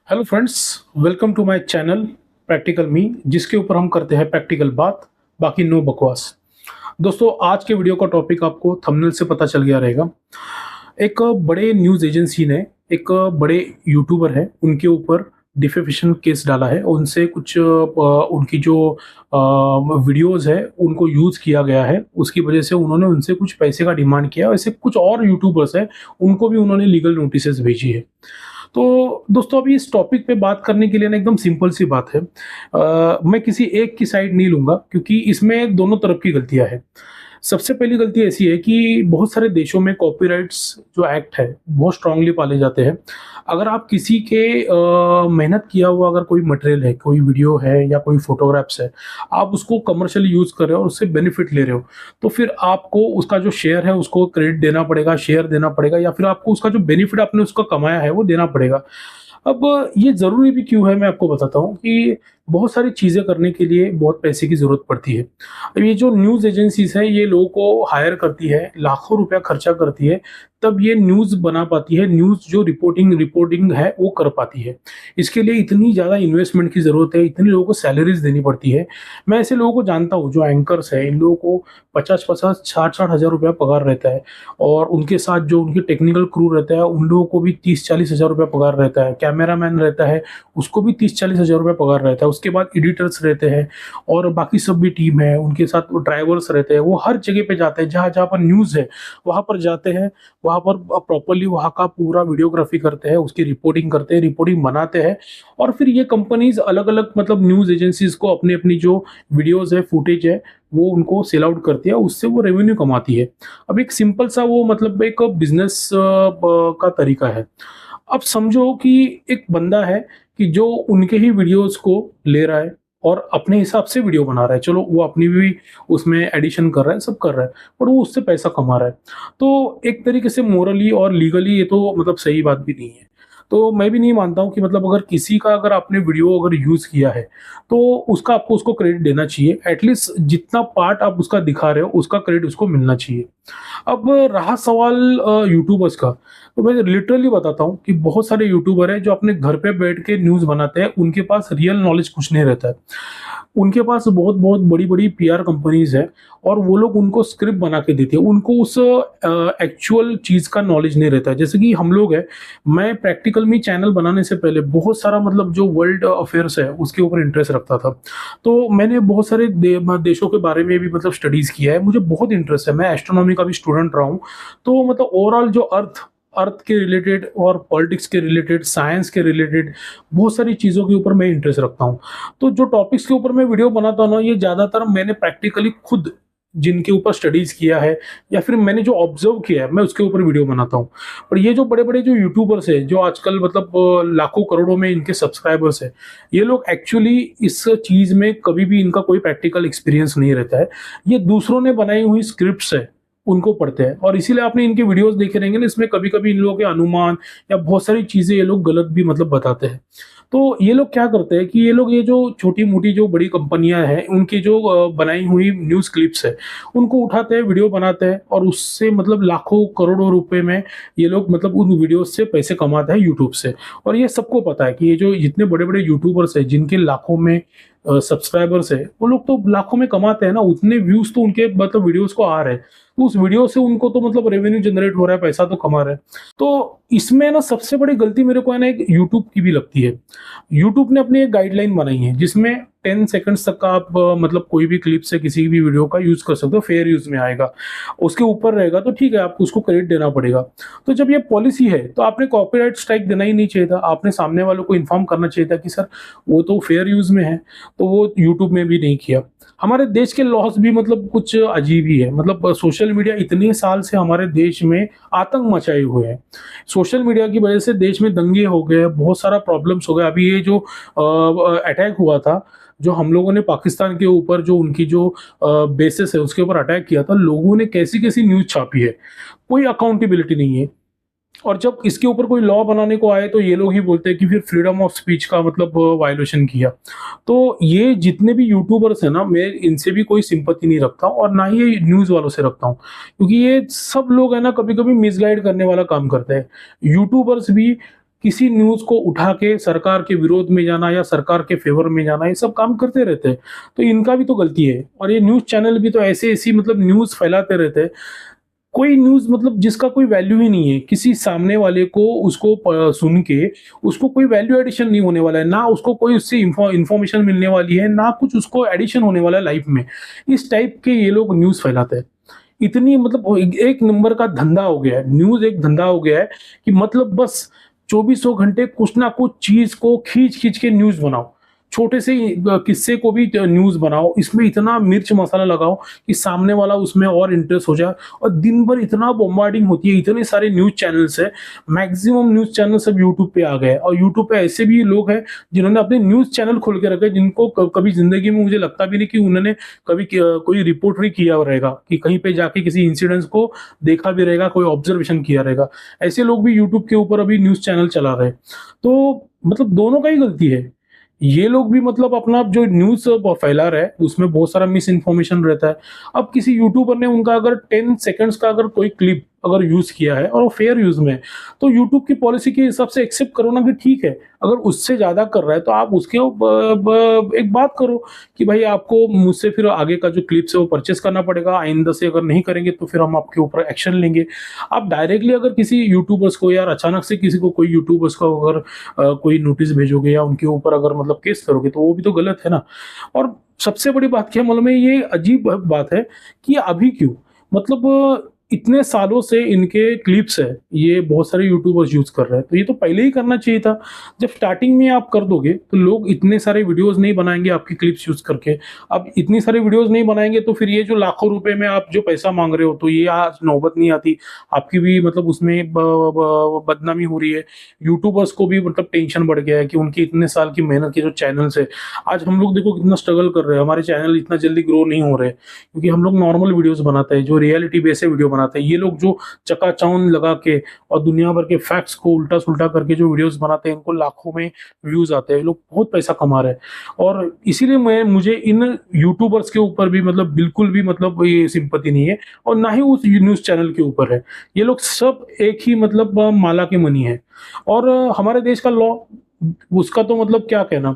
Hello friends, welcome to my channel practical me, जिसके ऊपर हम करते हैं प्रैक्टिकल बात, बाकी नो बकवास। दोस्तों, आज के वीडियो का टॉपिक आपको थंबनेल से पता चल गया रहेगा। एक बड़े न्यूज़ एजेंसी ने एक बड़े यूट्यूबर है उनके ऊपर डिफेमेशन केस डाला है। उनसे कुछ उनकी जो वीडियोस है उनको यूज़ किया गया है, उसकी वजह से उन्होंने उनसे कुछ पैसे का डिमांड किया। वैसे कुछ और यूट्यूबर्स हैं, उनको भी उन्होंने लीगल नोटिसेस भेजी है। तो दोस्तों, अभी इस टॉपिक पे बात करने के लिए ना एकदम सिंपल सी बात है। मैं किसी एक की साइड नहीं लूँगा, क्योंकि इसमें दोनों तरफ की गलतियाँ हैं। सबसे पहली गलती ऐसी है कि बहुत सारे देशों में कॉपीराइट्स जो एक्ट है, बहुत स्ट्रांगली पाले जाते हैं। अगर आप किसी के मेहनत किया हुआ अगर कोई मटेरियल है, कोई वीडियो है या कोई फ़ोटोग्राफ्स है, आप उसको कमर्शियली यूज़ कर रहे हो और उससे बेनिफिट ले रहे हो, तो फिर आपको उसका जो शेयर है उसको क्रेडिट देना पड़ेगा, शेयर देना पड़ेगा, या फिर आपको उसका जो बेनिफिट आपने उसका कमाया है वो देना पड़ेगा। अब ये ज़रूरी भी क्यों है, मैं आपको बताता हूँ कि बहुत सारी चीज़ें करने के लिए बहुत पैसे की ज़रूरत पड़ती है। अब ये जो न्यूज़ एजेंसीज़ हैं, ये लोगों को हायर करती है, लाखों रुपया खर्चा करती है, तब ये न्यूज़ बना पाती है, न्यूज़ जो रिपोर्टिंग रिपोर्टिंग है वो कर पाती है। इसके लिए इतनी ज़्यादा इन्वेस्टमेंट की ज़रूरत है, इतने लोगों को सैलरीज़ देनी पड़ती है। मैं ऐसे लोगों को जानता हूँ जो एंकर्स हैं, इन लोगों को 50-50, 60-60 हज़ार रुपया पगार रहता है, और उनके साथ जो उनके टेक्निकल क्रू रहता है, उन लोगों को भी 30-40 हज़ार रुपया पगार रहता है। कैमरामैन रहता है, उसको भी 30-40 हज़ार रुपया पगार रहता है। उसके बाद एडिटर्स रहते हैं और बाकी सब भी टीम है, उनके साथ वो ड्राइवर्स रहते हैं। वो हर जगह पे जाते हैं, जहाँ-जहाँ पर न्यूज़ है, वहाँ पर जाते हैं, वहाँ पर प्रॉपर्ली वहाँ का पूरा वीडियोग्राफी करते हैं, उसकी रिपोर्टिंग करते हैं, रिपोर्टिंग बनाते हैं, और फिर ये कंपनीज़ अलग-अलग मतलब न्यूज़ एजेंसीज़ को अपनी-अपनी जो वीडियोज़ है, फुटेज है, वो उनको सेल आउट करती है, उससे वो रेवेन्यू कमाती है। अब एक सिंपल सा वो मतलब एक बिज़नेस का तरीका है। अब समझो कि एक बंदा है कि जो उनके ही वीडियोज़ को ले रहा है और अपने हिसाब से वीडियो बना रहा है। चलो, वो अपनी भी उसमें एडिशन कर रहा है, सब कर रहा है, पर वो उससे पैसा कमा रहा है। तो एक तरीके से मोरली और लीगली ये तो मतलब सही बात भी नहीं है। तो मैं भी नहीं मानता हूँ कि मतलब अगर किसी का अगर आपने वीडियो अगर यूज़ किया है, तो उसका आपको उसको क्रेडिट देना चाहिए। एटलीस्ट जितना पार्ट आप उसका दिखा रहे हो, उसका क्रेडिट उसको मिलना चाहिए। अब रहा सवाल यूट्यूबर्स का, तो मैं लिटरली बताता हूँ कि बहुत सारे यूट्यूबर हैं जो अपने घर पे बैठ के न्यूज़ बनाते हैं, उनके पास रियल नॉलेज कुछ नहीं रहता है। उनके पास बहुत-बहुत बड़ी-बड़ी पीआर कंपनीज़ हैं, और वो लोग उनको स्क्रिप्ट बना के देते हैं। उनको उस एक्चुअल चीज़ का नॉलेज नहीं रहता है। जैसे कि हम लोग हैं, मैं प्रैक्टिकल में चैनल बनाने से पहले बहुत सारा मतलब जो वर्ल्ड अफ़ेयर्स है, उसके ऊपर इंटरेस्ट रखता था। तो मैंने बहुत सारे देशों के बारे में भी मतलब स्टडीज़ किया है, मुझे बहुत इंटरेस्ट है। मैं एस्ट्रोनॉमी का भी स्टूडेंट रहा हूँ। तो मतलब ओवरऑल जो अर्थ अर्थ के रिलेटेड और पॉलिटिक्स के रिलेटेड, साइंस के रिलेटेड बहुत सारी चीज़ों के ऊपर मैं इंटरेस्ट रखता हूँ। तो जो टॉपिक्स के ऊपर मैं वीडियो बनाता हूँ ना, ये ज़्यादातर मैंने प्रैक्टिकली खुद जिनके ऊपर स्टडीज़ किया है, या फिर मैंने जो ऑब्ज़र्व किया है, मैं उसके ऊपर वीडियो बनाता हूँ। पर ये जो बड़े-बड़े जो यूट्यूबर्स हैं, जो आजकल मतलब लाखों करोड़ों में इनके सब्सक्राइबर्स हैं, ये लोग एक्चुअली इस चीज़ में कभी भी इनका कोई प्रैक्टिकल एक्सपीरियंस नहीं रहता है। ये दूसरों ने बनाई हुई स्क्रिप्ट्स है, उनको पढ़ते हैं, और इसीलिए आपने इनके वीडियोज़ देखे रहेंगे ना, इसमें कभी-कभी इन लोगों के अनुमान या बहुत सारी चीज़ें ये लोग गलत भी मतलब बताते हैं। तो ये लोग क्या करते हैं कि ये लोग ये जो छोटी-मोटी जो बड़ी कंपनियाँ हैं, उनकी जो बनाई हुई न्यूज़ क्लिप्स है, उनको उठाते हैं, वीडियो बनाते हैं, और उससे मतलब लाखों करोड़ों रुपए में ये लोग मतलब उन वीडियोज़ से पैसे कमाते हैं यूट्यूब से। और ये सबको पता है कि ये जो जितने बड़े-बड़े यूट्यूबर्स हैं, जिनके लाखों में सब्सक्राइबर्स है, वो लोग तो लाखों में कमाते हैं ना, उतने व्यूज़ तो उनके मतलब वीडियोज़ को आ रहे हैं। तो उस वीडियो से उनको तो मतलब रेवेन्यू जनरेट हो रहा है, पैसा तो कमा रहे हैं। तो इसमें ना सबसे बड़ी गलती मेरे को है ना एक यूट्यूब की भी लगती है। यूट्यूब ने अपनी एक गाइडलाइन बनाई है, जिसमें 10 सेकंड्स तक का आप मतलब कोई भी क्लिप से किसी भी वीडियो का यूज़ कर सकते हो, फेयर यूज़ में आएगा। उसके ऊपर रहेगा तो ठीक है, आपको उसको क्रेडिट देना पड़ेगा। तो जब ये पॉलिसी है, तो आपने कॉपीराइट स्ट्राइक देना ही नहीं चाहिए था। आपने सामने वालों को इन्फॉर्म करना चाहिए था कि सर, वो तो फेयर यूज़ में है। तो वो यूट्यूब में भी नहीं किया। हमारे देश के लॉस भी मतलब कुछ अजीब ही है। मतलब सोशल मीडिया इतने साल से हमारे देश में आतंक मचाए हुए है। सोशल मीडिया की वजह से देश में दंगे हो गए, बहुत सारा प्रॉब्लम्स हो गए। अभी ये जो अटैक हुआ था, जो हम लोगों ने पाकिस्तान के ऊपर जो उनकी जो बेसिस है उसके ऊपर अटैक किया था, लोगों ने कैसी-कैसी न्यूज़ छापी है। कोई अकाउंटेबिलिटी नहीं है। और जब इसके ऊपर कोई लॉ बनाने को आए, तो ये लोग ही बोलते हैं कि फिर फ्रीडम ऑफ स्पीच का मतलब वायलेशन किया। तो ये जितने भी यूट्यूबर्स हैं ना, मैं इनसे भी कोई सिंपैथी नहीं रखता हूँ, और ना ही ये न्यूज़ वालों से रखता हूँ। क्योंकि ये सब लोग है ना, कभी-कभी मिसगाइड करने वाला काम करते हैं। यूट्यूबर्स भी किसी न्यूज़ को उठा के सरकार के विरोध में जाना या सरकार के फेवर में जाना, ये सब काम करते रहते हैं। तो इनका भी तो गलती है और ये न्यूज़ चैनल भी तो ऐसी-ऐसी मतलब न्यूज़ फैलाते रहते हैं। कोई न्यूज़ मतलब जिसका कोई वैल्यू ही नहीं है, किसी सामने वाले को उसको सुन के उसको कोई वैल्यू एडिशन नहीं होने वाला है, ना उसको कोई उससे इन्फॉर्मेशन मिलने वाली है, ना कुछ उसको एडिशन होने वाला है लाइफ में। इस टाइप के ये लोग न्यूज़ फैलाते हैं। इतनी मतलब एक नंबर का धंधा हो गया है, न्यूज़ एक धंधा हो गया है कि मतलब बस चौबीसों घंटे कुछ ना कुछ चीज़ को खींच-खींच के न्यूज़ बनाओ। छोटे से ही किस्से को भी न्यूज़ बनाओ, इसमें इतना मिर्च मसाला लगाओ कि सामने वाला उसमें और इंटरेस्ट हो जाए और दिन भर इतना बॉम्बार्डिंग होती है, इतने सारे न्यूज़ चैनल्स हैं, मैक्सिमम न्यूज़ चैनल सब यूट्यूब पे आ गए हैं और यूट्यूब पे ऐसे भी लोग हैं जिन्होंने अपने न्यूज़ चैनल खोल के रखे हैं, जिनको कभी ज़िंदगी में मुझे लगता भी नहीं कि उन्होंने कभी कोई रिपोर्ट ही किया रहेगा कि कहीं पे जाके किसी इंसिडेंट्स को देखा भी रहेगा, कोई ऑब्जर्वेशन किया रहेगा। ऐसे लोग भी यूट्यूब के ऊपर अभी न्यूज़ चैनल चला रहे हैं। तो मतलब दोनों का ही गलती है। ये लोग भी मतलब अपना जो न्यूज़ फैला रहा है, उसमें बहुत सारा मिस इन्फॉर्मेशन रहता है। अब किसी यूट्यूबर ने उनका अगर 10 सेकंड्स का अगर कोई क्लिप अगर यूज़ किया है और वो फेयर यूज़ में है, तो यूट्यूब की पॉलिसी के हिसाब से एक्सेप्ट करो ना कि ठीक है, अगर उससे ज़्यादा कर रहा है तो आप उसके एक बात करो कि भाई आपको मुझसे फिर आगे का जो क्लिप्स है वो परचेज़ करना पड़ेगा, आइंदा से अगर नहीं करेंगे तो फिर हम आपके ऊपर एक्शन लेंगे। आप डायरेक्टली अगर किसी यूट्यूबर्स को यार अचानक से किसी को कोई यूट्यूबर्स को अगर कोई नोटिस भेजोगे या उनके ऊपर अगर मतलब केस करोगे तो वो भी तो गलत है ना। और सबसे बड़ी बात क्या है मालूम है, ये अजीब बात है कि अभी क्यों मतलब इतने सालों से इनके क्लिप्स है, ये बहुत सारे यूट्यूबर्स यूज़ कर रहे हैं, तो ये तो पहले ही करना चाहिए था। जब स्टार्टिंग में आप कर दोगे, तो लोग इतने सारे वीडियोज़ नहीं बनाएँगे आपकी क्लिप्स यूज़ करके। अब इतनी सारी वीडियोज़ नहीं बनाएँगे तो फिर ये जो लाखों रुपए में आप जो पैसा माँग रहे हो, तो ये आज नौबत नहीं आती। आपकी भी मतलब उसमें ब ब बदनामी हो रही है। यूट्यूबर्स को भी मतलब टेंशन बढ़ गया है कि उनकी इतने साल की मेहनत के जो चैनल्स है, आज हम लोग देखो कितना स्ट्रगल कर रहे हैं, हमारे चैनल इतना जल्दी ग्रो नहीं हो रहे, क्योंकि हम लोग नॉर्मल वीडियोज़ बनाते हैं, जो रियलिटी बेस है वीडियो बनाते हैं। ये लोग जो चकाचौंध लगा के और दुनिया भर के फैक्ट्स को उल्टा-सुल्टा करके जो वीडियोज़ बनाते हैं, इनको लाखों में व्यूज़ आते हैं। ये लोग बहुत पैसा कमा रहे हैं और इसीलिए मुझे इन यूट्यूबर्स के ऊपर भी मतलब बिल्कुल भी मतलब ये सिंपैथी नहीं है और ना ही उस न्यूज़ चैनल के ऊपर है। ये लोग सब एक ही मतलब माला के मनी हैं और हमारे देश का लॉ उसका तो मतलब क्या कहना।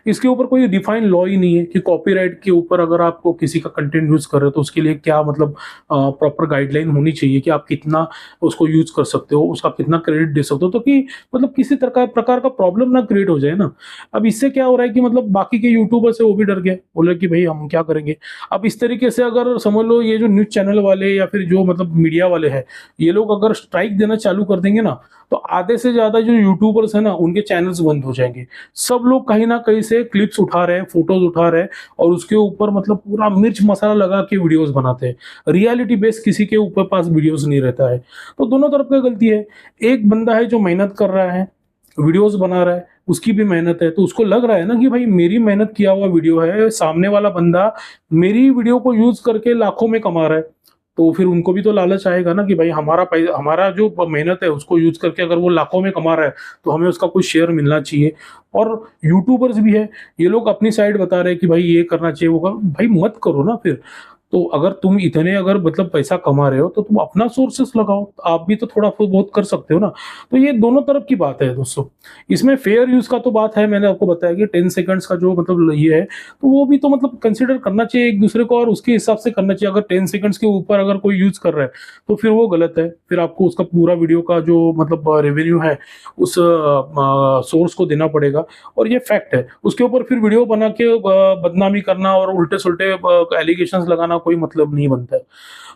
इसके ऊपर कोई डिफाइन लॉ ही नहीं है कि कॉपीराइट के ऊपर अगर आपको किसी का कंटेंट यूज़ कर रहे हो तो उसके लिए क्या मतलब प्रॉपर गाइडलाइन होनी चाहिए कि आप कितना उसको यूज़ कर सकते हो, उसका कितना क्रेडिट दे सकते हो, तो कि मतलब किसी प्रकार का प्रॉब्लम ना क्रिएट हो जाए ना। अब इससे क्या हो रहा है कि मतलब बाकी के यूट्यूबर्स है वो भी डर गए, बोले कि भाई हम क्या करेंगे। अब इस तरीके से अगर समझ लो ये जो न्यूज़ चैनल वाले या फिर जो मतलब मीडिया वाले हैं, ये लोग अगर स्ट्राइक देना चालू कर देंगे ना, तो आधे से ज़्यादा जो यूट्यूबर्स हैं ना, उनके चैनल्स बंद हो जाएँगे। सब लोग कहीं न कहीं से क्लिप्स उठा रहे हैं, फोटोज़ उठा रहे हैं और उसके ऊपर मतलब पूरा मिर्च मसाला लगा के वीडियोज़ बनाते हैं। रियलिटी बेस किसी के ऊपर पास वीडियोज़ नहीं रहता है। तो दोनों तरफ का गलती है। एक बंदा है जो मेहनत कर रहा है, वीडियोज़ बना रहा है, उसकी भी मेहनत है, तो उसको लग रहा है ना कि भाई मेरी मेहनत किया हुआ वीडियो है, सामने वाला बंदा मेरी वीडियो को यूज़ करके लाखों में कमा रहा है। तो फिर उनको भी तो लालच आएगा ना कि भाई हमारा जो मेहनत है उसको यूज़ करके अगर वो लाखों में कमा रहा है, तो हमें उसका कुछ शेयर मिलना चाहिए। और यूट्यूबर्स भी है, ये लोग अपनी साइड बता रहे हैं कि भाई ये करना चाहिए, वो भाई मत करो ना फिर। तो अगर तुम इतने अगर मतलब पैसा कमा रहे हो, तो तुम अपना सोर्सेस लगाओ, आप भी तो थोड़ा बहुत कर सकते हो ना। तो ये दोनों तरफ की बात है दोस्तों। इसमें फेयर यूज़ का तो बात है, मैंने आपको बताया कि 10 सेकंड्स का जो मतलब ये है, तो वो भी तो मतलब कंसीडर करना चाहिए एक-दूसरे को और उसके हिसाब से करना चाहिए। अगर 10 सेकंड्स के ऊपर अगर कोई यूज़ कर रहा है, तो फिर वो गलत है। फिर आपको उसका पूरा वीडियो का जो मतलब रेवेन्यू है, उस सोर्स को देना पड़ेगा और ये फैक्ट है। उसके ऊपर फिर वीडियो बना के बदनामी करना और उल्टे-सुल्टे एलिगेशंस लगाना कोई मतलब नहीं बनता है।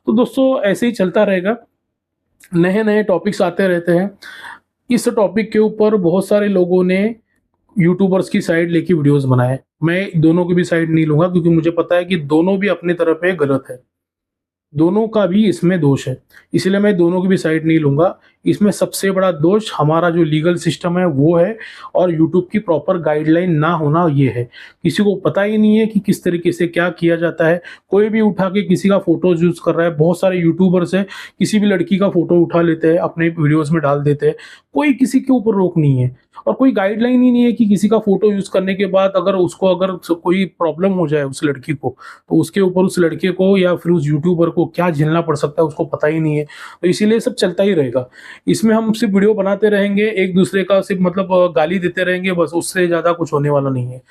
तो दोस्तों ऐसे ही चलता रहेगा, नए-नए टॉपिक्स आते रहते हैं। इस टॉपिक के ऊपर बहुत सारे लोगों ने यूट्यूबर्स की साइड लेके वीडियोज़ बनाए। मैं दोनों की भी साइड नहीं लूँगा क्योंकि मुझे पता है कि दोनों भी अपनी तरफ पे गलत है। दोनों का भी इसमें दोष है, इसलिए मैं दोनों की भी साइड नहीं लूँगा। इसमें सबसे बड़ा दोष हमारा जो लीगल सिस्टम है वो है और यूट्यूब की प्रॉपर गाइडलाइन ना होना ये है। किसी को पता ही नहीं है कि किस तरीके से क्या किया जाता है। कोई भी उठा के किसी का फ़ोटोज़ यूज़ कर रहा है। बहुत सारे यूट्यूबर्स हैं, किसी भी लड़की का फ़ोटो उठा लेते हैं, अपने वीडियोज़ में डाल देते हैं। कोई किसी के ऊपर रोक नहीं है और कोई गाइडलाइन ही नहीं है कि किसी का फोटो यूज करने के बाद अगर कोई प्रॉब्लम हो जाए उस लड़की को, तो उसके ऊपर उस लड़के को या फिर उस यूट्यूबर को क्या झेलना पड़ सकता है उसको पता ही नहीं है। तो इसीलिए सब चलता ही रहेगा। इसमें हम सिर्फ वीडियो बनाते रहेंगे, एक दूसरे का सिर्फ मतलब गाली देते रहेंगे, बस उससे ज्यादा कुछ होने वाला नहीं है।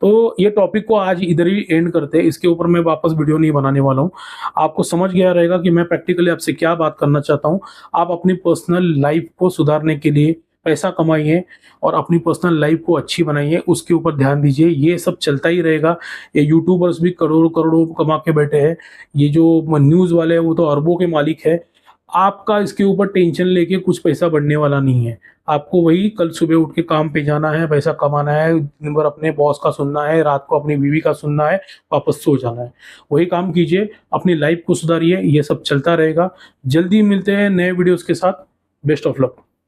तो ये टॉपिक को आज इधर ही एंड करते हैं, इसके ऊपर मैं वापस वीडियो नहीं बनाने वाला हूँ। आपको समझ गया रहेगा कि मैं प्रैक्टिकली आपसे क्या बात करना चाहता हूँ। आप अपनी पर्सनल लाइफ को सुधारने के लिए पैसा कमाइए और अपनी पर्सनल लाइफ को अच्छी बनाइए, उसके ऊपर ध्यान दीजिए। ये सब चलता ही रहेगा। ये यूट्यूबर्स भी करोड़ों करोड़ों कमा के बैठे हैं, ये जो न्यूज़ वाले हैं वो तो अरबों के मालिक है। आपका इसके ऊपर टेंशन लेके कुछ पैसा बढ़ने वाला नहीं है। आपको वही कल सुबह उठ के काम पे जाना है, पैसा कमाना है, दिन भर अपने बॉस का सुनना है, रात को अपनी बीवी का सुनना है, वापस सो जाना है। वही काम कीजिए, अपनी लाइफ को सुधारिए, ये सब चलता रहेगा। जल्दी मिलते हैं नए वीडियोस के साथ। Best of luck.